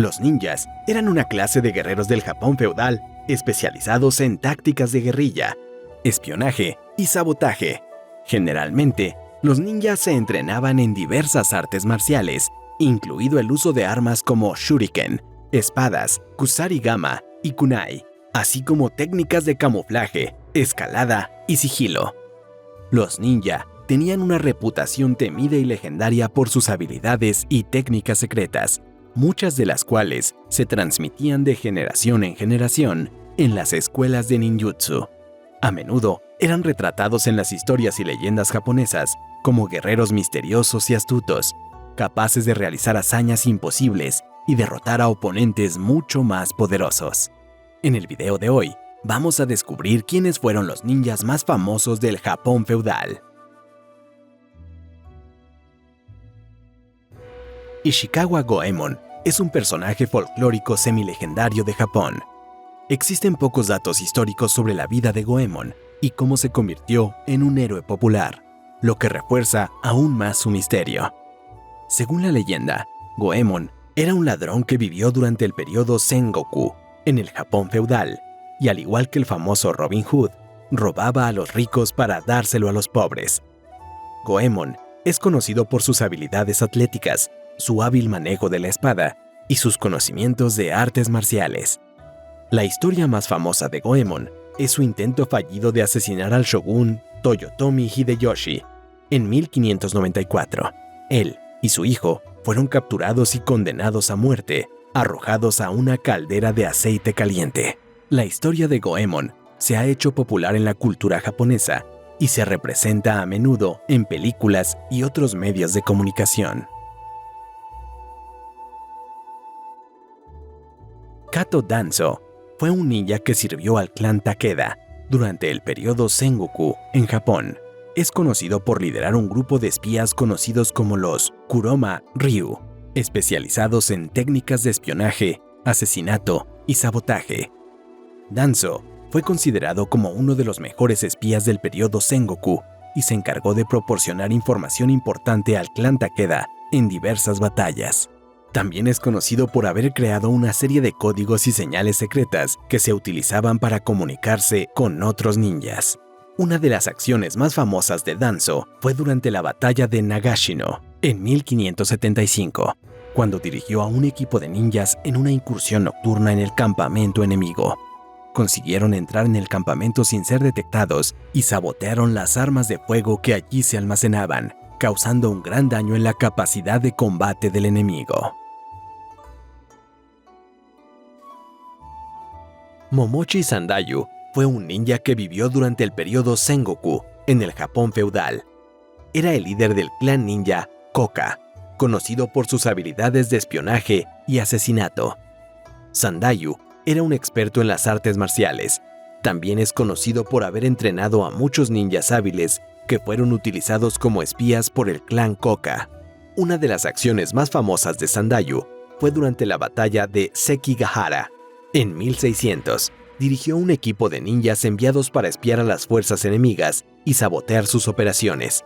Los ninjas eran una clase de guerreros del Japón feudal especializados en tácticas de guerrilla, espionaje y sabotaje. Generalmente, los ninjas se entrenaban en diversas artes marciales, incluido el uso de armas como shuriken, espadas, kusarigama y kunai, así como técnicas de camuflaje, escalada y sigilo. Los ninja tenían una reputación temida y legendaria por sus habilidades y técnicas secretas, muchas de las cuales se transmitían de generación en generación en las escuelas de ninjutsu. A menudo eran retratados en las historias y leyendas japonesas como guerreros misteriosos y astutos, capaces de realizar hazañas imposibles y derrotar a oponentes mucho más poderosos. En el video de hoy, vamos a descubrir quiénes fueron los ninjas más famosos del Japón feudal. Ishikawa Goemon es un personaje folclórico semilegendario de Japón. Existen pocos datos históricos sobre la vida de Goemon y cómo se convirtió en un héroe popular, lo que refuerza aún más su misterio. Según la leyenda, Goemon era un ladrón que vivió durante el periodo Sengoku en el Japón feudal, y al igual que el famoso Robin Hood, robaba a los ricos para dárselo a los pobres. Goemon es conocido por sus habilidades atléticas, su hábil manejo de la espada y sus conocimientos de artes marciales. La historia más famosa de Goemon es su intento fallido de asesinar al shogun Toyotomi Hideyoshi en 1594. Él y su hijo fueron capturados y condenados a muerte, arrojados a una caldera de aceite caliente. La historia de Goemon se ha hecho popular en la cultura japonesa y se representa a menudo en películas y otros medios de comunicación. Kato Danzo fue un ninja que sirvió al clan Takeda durante el periodo Sengoku en Japón. Es conocido por liderar un grupo de espías conocidos como los Kuroma Ryu, especializados en técnicas de espionaje, asesinato y sabotaje. Danzo fue considerado como uno de los mejores espías del periodo Sengoku y se encargó de proporcionar información importante al clan Takeda en diversas batallas. También es conocido por haber creado una serie de códigos y señales secretas que se utilizaban para comunicarse con otros ninjas. Una de las acciones más famosas de Danzo fue durante la batalla de Nagashino en 1575, cuando dirigió a un equipo de ninjas en una incursión nocturna en el campamento enemigo. Consiguieron entrar en el campamento sin ser detectados y sabotearon las armas de fuego que allí se almacenaban, causando un gran daño en la capacidad de combate del enemigo. Momochi Sandayu fue un ninja que vivió durante el periodo Sengoku en el Japón feudal. Era el líder del clan ninja Koka, conocido por sus habilidades de espionaje y asesinato. Sandayu era un experto en las artes marciales. También es conocido por haber entrenado a muchos ninjas hábiles que fueron utilizados como espías por el clan Koka. Una de las acciones más famosas de Sandayu fue durante la batalla de Sekigahara. En 1600, dirigió un equipo de ninjas enviados para espiar a las fuerzas enemigas y sabotear sus operaciones.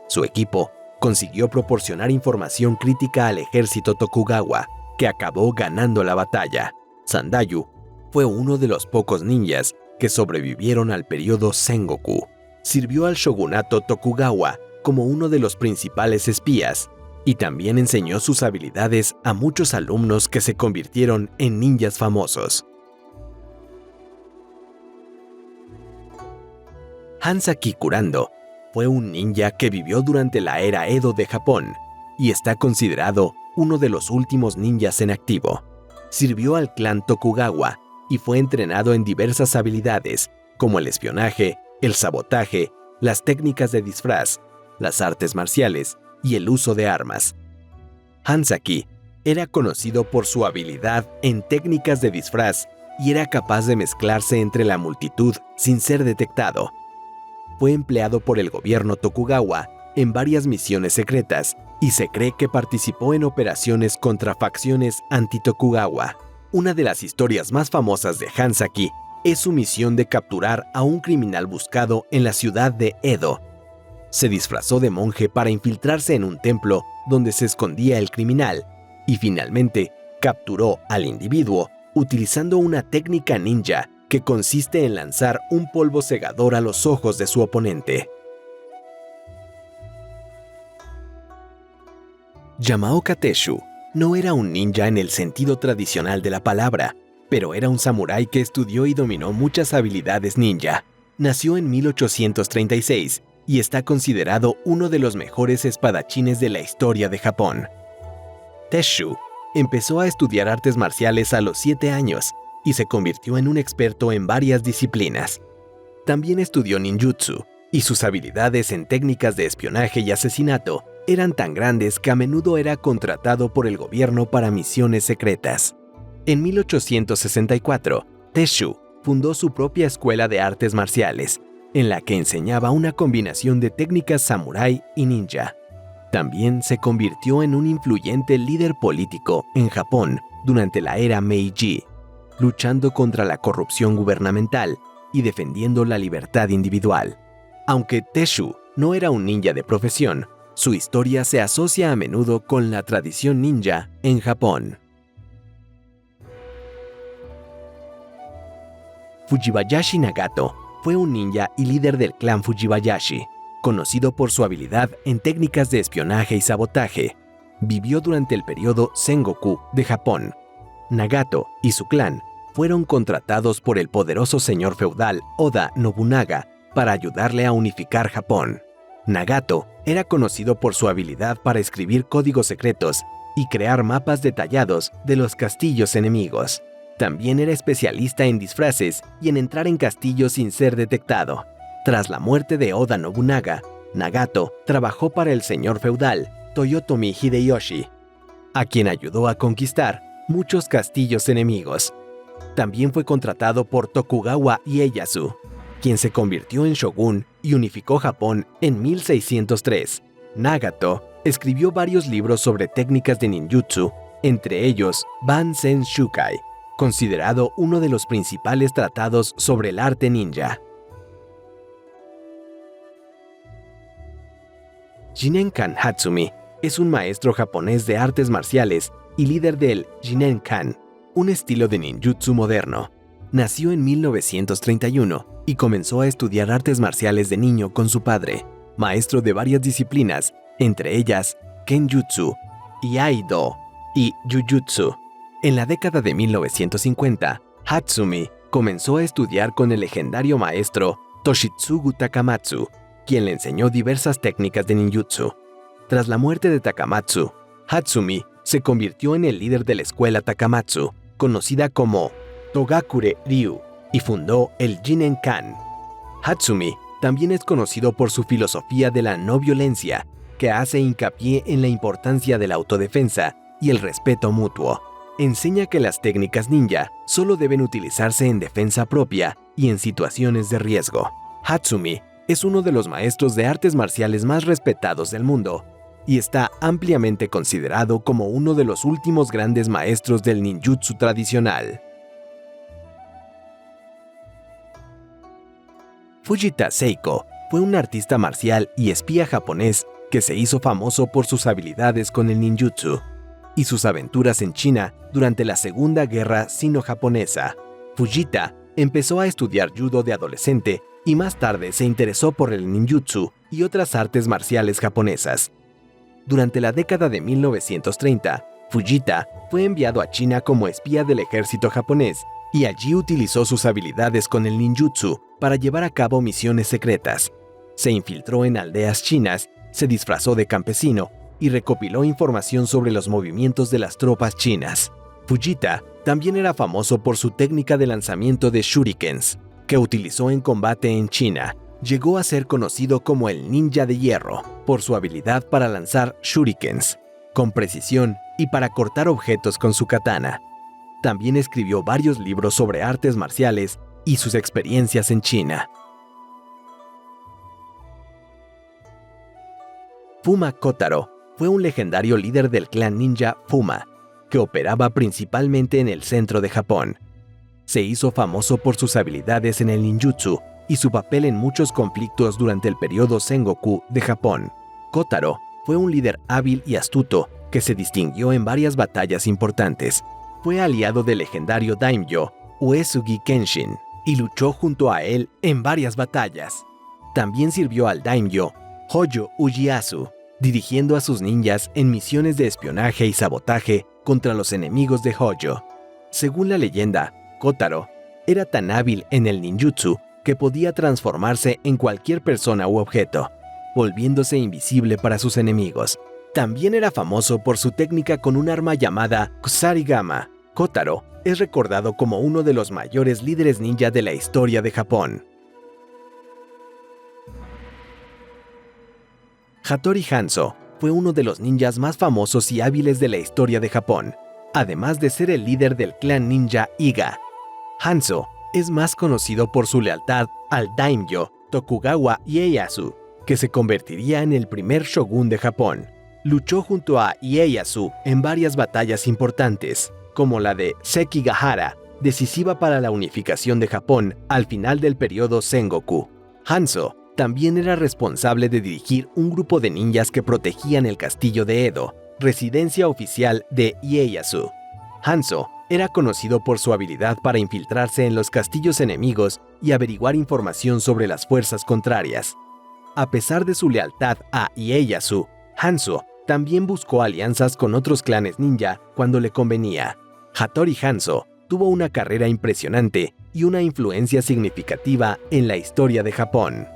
Su equipo consiguió proporcionar información crítica al ejército Tokugawa, que acabó ganando la batalla. Sandayu fue uno de los pocos ninjas que sobrevivieron al periodo Sengoku. Sirvió al shogunato Tokugawa como uno de los principales espías y también enseñó sus habilidades a muchos alumnos que se convirtieron en ninjas famosos. Hansaki Kurando fue un ninja que vivió durante la era Edo de Japón y está considerado uno de los últimos ninjas en activo. Sirvió al clan Tokugawa y fue entrenado en diversas habilidades como el espionaje, el sabotaje, las técnicas de disfraz, las artes marciales y el uso de armas. Hansaki era conocido por su habilidad en técnicas de disfraz y era capaz de mezclarse entre la multitud sin ser detectado. Fue empleado por el gobierno Tokugawa en varias misiones secretas y se cree que participó en operaciones contra facciones anti-Tokugawa. Una de las historias más famosas de Hansaki es su misión de capturar a un criminal buscado en la ciudad de Edo. Se disfrazó de monje para infiltrarse en un templo donde se escondía el criminal y finalmente Capturó al individuo utilizando una técnica ninja que consiste en lanzar un polvo cegador a los ojos de su oponente. Yamaoka Tesshu no era un ninja en el sentido tradicional de la palabra, pero era un samurái que estudió y dominó muchas habilidades ninja. Nació en 1836 y está considerado uno de los mejores espadachines de la historia de Japón. Tesshu empezó a estudiar artes marciales a los 7 años y se convirtió en un experto en varias disciplinas. También estudió ninjutsu, y sus habilidades en técnicas de espionaje y asesinato eran tan grandes que a menudo era contratado por el gobierno para misiones secretas. En 1864, Tesshu fundó su propia escuela de artes marciales, en la que enseñaba una combinación de técnicas samurái y ninja. También se convirtió en un influyente líder político en Japón durante la era Meiji, luchando contra la corrupción gubernamental y defendiendo la libertad individual. Aunque Tesshu no era un ninja de profesión, su historia se asocia a menudo con la tradición ninja en Japón. Fujibayashi Nagato fue un ninja y líder del clan Fujibayashi, conocido por su habilidad en técnicas de espionaje y sabotaje. Vivió durante el periodo Sengoku de Japón. Nagato y su clan fueron contratados por el poderoso señor feudal Oda Nobunaga para ayudarle a unificar Japón. Nagato era conocido por su habilidad para escribir códigos secretos y crear mapas detallados de los castillos enemigos. También era especialista en disfraces y en entrar en castillos sin ser detectado. Tras la muerte de Oda Nobunaga, Nagato trabajó para el señor feudal Toyotomi Hideyoshi, a quien ayudó a conquistar muchos castillos enemigos. También fue contratado por Tokugawa Ieyasu, quien se convirtió en shogun y unificó Japón en 1603. Nagato escribió varios libros sobre técnicas de ninjutsu, entre ellos Bansen Shukai, considerado uno de los principales tratados sobre el arte ninja. Jinenkan Hatsumi es un maestro japonés de artes marciales y líder del Jinenkan, un estilo de ninjutsu moderno. Nació en 1931 y comenzó a estudiar artes marciales de niño con su padre, maestro de varias disciplinas, entre ellas Kenjutsu, Iaido y Jujutsu. En la década de 1950, Hatsumi comenzó a estudiar con el legendario maestro Toshitsugu Takamatsu, quien le enseñó diversas técnicas de ninjutsu. Tras la muerte de Takamatsu, Hatsumi se convirtió en el líder de la escuela Takamatsu, conocida como Togakure Ryu, y fundó el Jinenkan. Hatsumi también es conocido por su filosofía de la no violencia, que hace hincapié en la importancia de la autodefensa y el respeto mutuo. Enseña que las técnicas ninja solo deben utilizarse en defensa propia y en situaciones de riesgo. Hatsumi es uno de los maestros de artes marciales más respetados del mundo y está ampliamente considerado como uno de los últimos grandes maestros del ninjutsu tradicional. Fujita Seiko fue un artista marcial y espía japonés que se hizo famoso por sus habilidades con el ninjutsu y sus aventuras en China durante la Segunda Guerra Sino-Japonesa. Fujita empezó a estudiar judo de adolescente y más tarde se interesó por el ninjutsu y otras artes marciales japonesas. Durante la década de 1930, Fujita fue enviado a China como espía del ejército japonés y allí utilizó sus habilidades con el ninjutsu para llevar a cabo misiones secretas. Se infiltró en aldeas chinas, se disfrazó de campesino y recopiló información sobre los movimientos de las tropas chinas. Fujita también era famoso por su técnica de lanzamiento de shurikens, que utilizó en combate en China. Llegó a ser conocido como el ninja de hierro por su habilidad para lanzar shurikens con precisión y para cortar objetos con su katana. También escribió varios libros sobre artes marciales y sus experiencias en China. Fuma Kotaro fue un legendario líder del clan ninja Fuma, que operaba principalmente en el centro de Japón. Se hizo famoso por sus habilidades en el ninjutsu y su papel en muchos conflictos durante el periodo Sengoku de Japón. Kotaro fue un líder hábil y astuto que se distinguió en varias batallas importantes. Fue aliado del legendario daimyo Uesugi Kenshin y luchó junto a él en varias batallas. También sirvió al daimyo Hojo Ieyasu, dirigiendo a sus ninjas en misiones de espionaje y sabotaje contra los enemigos de Hojo. Según la leyenda, Kotaro era tan hábil en el ninjutsu que podía transformarse en cualquier persona u objeto, volviéndose invisible para sus enemigos. También era famoso por su técnica con un arma llamada Kusarigama. Kotaro es recordado como uno de los mayores líderes ninja de la historia de Japón. Hattori Hanzo fue uno de los ninjas más famosos y hábiles de la historia de Japón, además de ser el líder del clan ninja Iga. Hanzo es más conocido por su lealtad al daimyo Tokugawa Ieyasu, que se convertiría en el primer shogun de Japón. Luchó junto a Ieyasu en varias batallas importantes, como la de Sekigahara, decisiva para la unificación de Japón al final del periodo Sengoku. Hanzo también era responsable de dirigir un grupo de ninjas que protegían el castillo de Edo, residencia oficial de Ieyasu. Hanzo era conocido por su habilidad para infiltrarse en los castillos enemigos y averiguar información sobre las fuerzas contrarias. A pesar de su lealtad a Ieyasu, Hanzo también buscó alianzas con otros clanes ninja cuando le convenía. Hattori Hanzo tuvo una carrera impresionante y una influencia significativa en la historia de Japón.